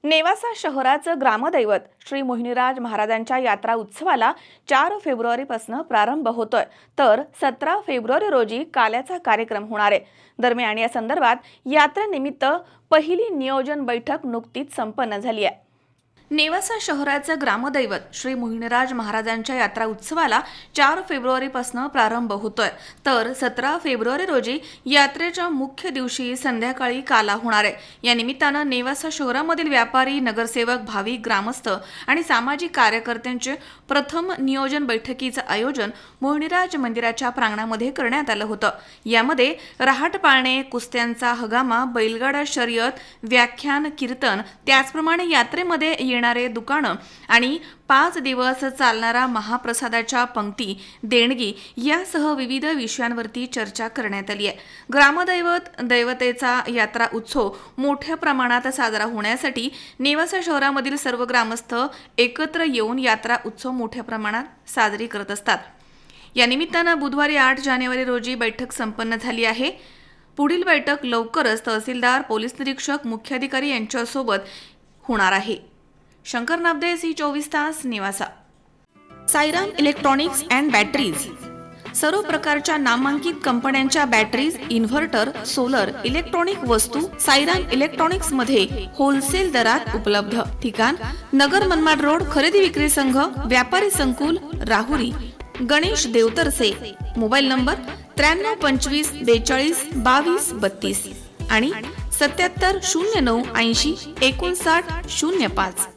नेवासा शहराचं ग्रामदैवत श्री मोहिनीराज महाराजांच्या यात्रा उत्सवाला 4 फेब्रुवारीपासून प्रारंभ होतोय, तर 17 फेब्रुवारी रोजी काल्याचा कार्यक्रम होणार आहे। दरम्यान या संदर्भात यात्रेनिमित्त पहिली नियोजन बैठक नुकतीच संपन्न झाली आहे। नेवासा शहराचं ग्रामदैवत श्री मोहिनीराज महाराजांच्या यात्रा उत्सवाला 4 फेब्रुवारीपासून प्रारंभ होतोय, तर 17 फेब्रुवारी रोजी यात्रेच्या मुख्य दिवशी संध्याकाळी काला होणार आहे। या निमित्तानं नेवासा शहरामधील व्यापारी, नगरसेवक, भाविक, ग्रामस्थ आणि सामाजिक कार्यकर्त्यांचे प्रथम नियोजन बैठकीचं आयोजन मोहिनीराज मंदिराच्या प्रांगणामध्ये करण्यात आलं होतं। यामध्ये रहाट पाळणे, कुस्त्यांचा हंगामा, बैलगाडा शर्यत, व्याख्यान, कीर्तन, त्याचप्रमाणे यात्रेमध्ये येणारे दुकानं आणि 5 दिवस चालणारा महाप्रसादाच्या पंक्ती, देणगी यासह विविध विषयांवरती चर्चा करण्यात आली आहे। दैवतेचा यात्रा उत्सव मोठ्या प्रमाणात साजरा होण्यासाठी नेवासा शहरामधील सर्व ग्रामस्थ एकत्र येऊन यात्रा उत्सव मोठ्या प्रमाणात साजरी करत असतात। या निमित्तानं बुधवारी 8 जानेवारी रोजी बैठक संपन्न झाली आहे। पुढील बैठक लवकरच तहसीलदार, पोलीस निरीक्षक, मुख्याधिकारी यांच्यासोबत होणार आहे। शंकर नाबदे, C24 तास, Newasa. Sairam electronics and batteries सर्व प्रकारच्या नामांकित कंपन्यांच्या बॅटरीज, इन्व्हर्टर, सोलर, इलेक्ट्रॉनिक वस्तू साईराम इलेक्ट्रॉनिक्स मध्ये होलसेल दरात उपलब्ध। ठिकाण नगर मनमाड रोड, खरेदी विक्री संघ, व्यापारी संकुल, राहुरी। गणेश देवतरसे। मोबाईल नंबर 93 25 42 22 32 आणि 77 09 80 59 05।